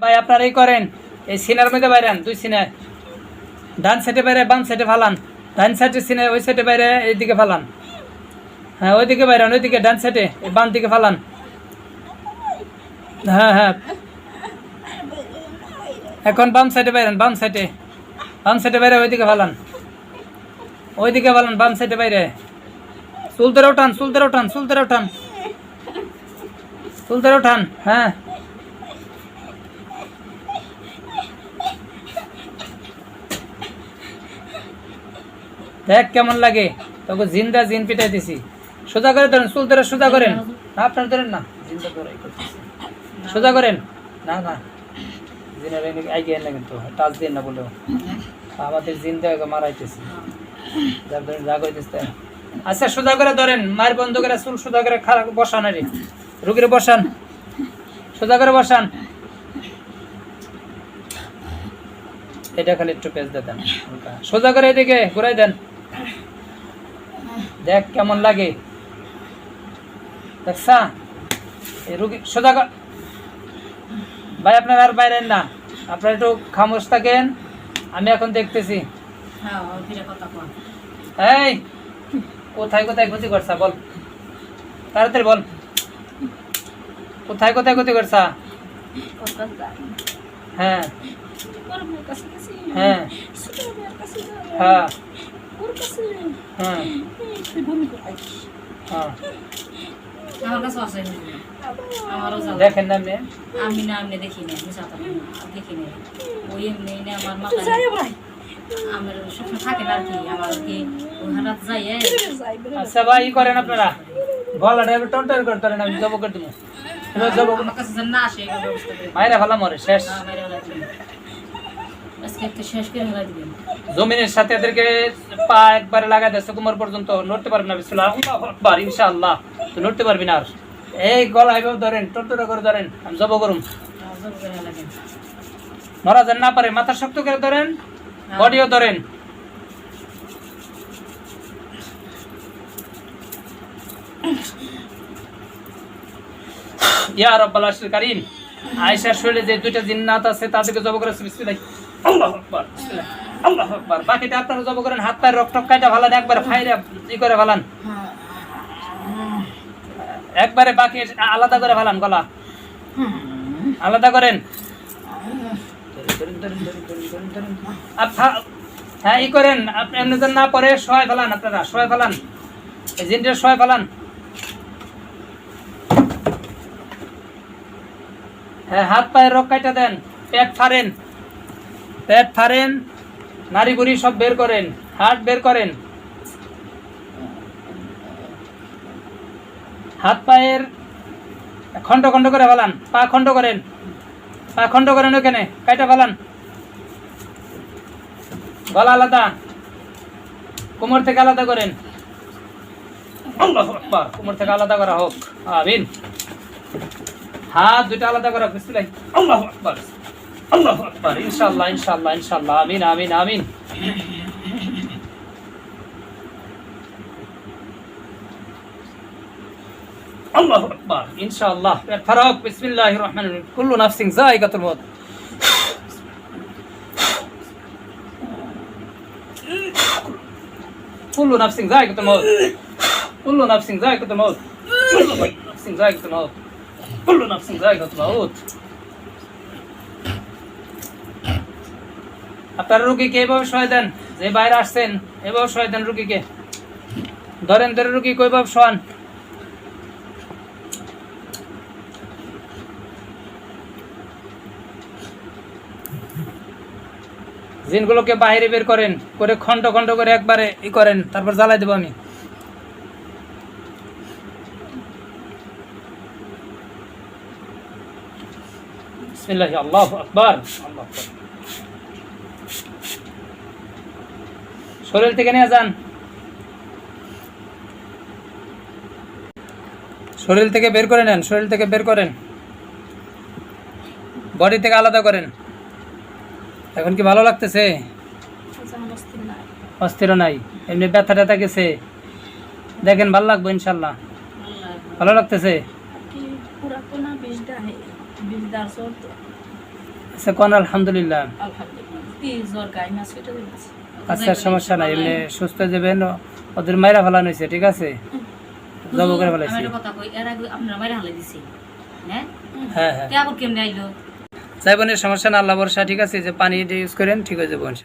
ভাই আপনার এই করেন, এই সিনার মধ্যে বাইরেন, দুই সিনে ডান সাইডে বাইরে বাম সাইডে ফালান, ডান সাইডে সিনে ওই সাইডে বাইরে এইদিকে ফালান, হ্যাঁ ওইদিকে বাইরেন, ওইদিকে ডান সাইডে বাম দিকে ফালান, হ্যাঁ হ্যাঁ এখন বাম সাইডে বাইরেন, বাম সাইডে বাইরে ওইদিকে ফালান, ওইদিকে ফালান বাম সাইডে বাইরে, চুল ধরে উঠান, চুল ধরে উঠান, চুল ধরে উঠান, চুল ধরে উঠান, হ্যাঁ দেখ কেমন লাগে তোকে জিন্দা জিন পিটাই দিছি। সোজা করে ধরেন, চুল ধরে সোজা করেন, না আপনার ধরেন না, জিন্দা ধরে সোজা করেন, না না জিনের আগে না কিন্তু টাচ দিন না বলেও আমাদের জিন্দা মারাইতেছি, যার ধরেন যা করতেছে। আচ্ছা সোজা করে ধরেন, মার বন্ধ করে চুল সোজা করে খারাপ বসান, আরে রুগীরে বসান, সোজা করে বসান, এটা খালি একটু পেঁচ দেন, সোজা করে এদিকে ঘুরাই দেন, দেখ কেমন লাগে দেখছা এই রুগী সোজা। ভাই আপনার আর বাইরে না, আপনার একটু খামোশ থাকেন, আমি এখন দেখতেছি। এই কোথায় কোথায় ক্ষতি করছা বল, তাড়াতাড়ি বল, কোথায় কোথায় ক্ষতি করছা? হ্যাঁ হ্যাঁ হ্যাঁ হ্যাঁ দেখেন না আমি না আমি দেখি না, দেখি না ওই এমনি আমার মাথা আমার সবসময় থাকে না আর কি, আমার কি হঠাৎ যাই। আচ্ছা ভাই ই করেন আপনারা, গলাটা এবার টনটন করতে পারেন, আমি জব করে দেবো, আমার কাছে যেন না আসে মায়েরা ভালো মরে শেষ, শেষ করে ফেলা দিবেন। জমিনের সাথে এদেরকে পা একবারে লাগাই দিচ্ছে কোমর পর্যন্ত, নড়তে পারবে না, বিসমিল্লাহ আল্লাহু আকবার, ইনশাআল্লাহ তো নড়তে পারবি না আর। এই গলা এভাবে ধরেন, টনটন করে ধরেন, আমি জব করুম, নড়া যেন না পারে, মাথা শক্ত করে ধরেন, বডিও ধরেন। ইয়া রাব্বাল আরশিল কারীম, আয়েশার শরীরে যে দুইটা জিন্নাত আছে তাদেরকে জব করেছে, বিসমিল্লাহ আল্লাহু আকবার, বিসমিল্লাহ আল্লাহু আকবার। বাকিটা আপনারা জব করেন, হাত পায়ের রক্ত কাটা ফালান, একবার ফাইরা ই করে ফালান, একবারে বাকি আলাদা করে ফালান, গলা আলাদা করেন। হ্যাঁ ই করেন, এমনি যেন না পরে শোয় ফেলান, আপনারা শোয় ফেলান, এই জিনটা শোয় ফেলান। হ্যাঁ হাত পায়ের রক কাটা দেন, পেট ফাড়েন, নাড়ি বুড়ি সব বের করেন, হাত বের করেন, হাত পায়ের খন্ড খন্ড করে ফেলান, পা খন্ড করেন, ওখানে কাটা ফেলান, গলা আলাদা, কোমর থেকে আলাদা করেন, আল্লাহু আকবার, কোমর থেকে আলাদা করা হোক, আমিন। হাত দুইটা আলাদা করা, বিসমিল্লাহ আল্লাহু আকবার, আল্লাহু আকবার, ইনশাআল্লাহ ইনশাআল্লাহ ইনশাআল্লাহ, আমিন আমিন আমিন। আল্লাহু আকবার, ইনশাআল্লাহ ফারাক, বিসমিল্লাহির রহমানির রহিম, কুল্লু নাফসিন যায়িকাতুল মউত, কুল্লু নাফসিন যায়িকাতুল মউত, কুল্লু নাফসিন যায়িকাতুল মউত, কুল্লু নাফসিন যায়িকাতুল মউত, কুল্লু নাফসিন যায়িকাতুল মউত। আপনারা রুগীকে এভাবে শোয় দেন, যে বাইরে আসছেন এভাবে শোয় দেন রুগীকে, ধরেন ধরে রুগী কইভাবে শোয়ান। জিনগুলোকে বাইরে বের করেন, করে খন্ড খন্ড করে একবারে ই করেন, তারপর জ্বালাই দেবো আমি। বিসমিল্লাহ আল্লাহু আকবার, আল্লাহু আকবার। শরীর থেকে নিয়ে যান, শরীর থেকে বের করে নেন, শরীর থেকে বের করেন, বডি থেকে আলাদা করেন। এখন কি ভালো লাগতেছে? অস্থির নাই, এমনি ব্যথা ট্যাথা গেছে, দেখেন ভালো লাগবে ইনশাল্লাহ, ভালো লাগতেছে। আচ্ছা কোন আলহামদুলিল্লাহ। আচ্ছা সমস্যা নাই, এমনি সুস্থ হয়ে যাবেন। ওদের মাইরা ফেলানো হয়েছে, ঠিক আছে, জব করে ফেলাইছি। আমি একটা কথা কই, এর আগে আপনারা মাইরা হালাই দিছি, হ্যাঁ হ্যাঁ হ্যাঁ, তে আবার কেমনে আইলো? যাই বোনের সমস্যা না, আল্লাহ ভরসা, ঠিক আছে, যে পানি ইউজ করেন ঠিক হয়ে যাবো।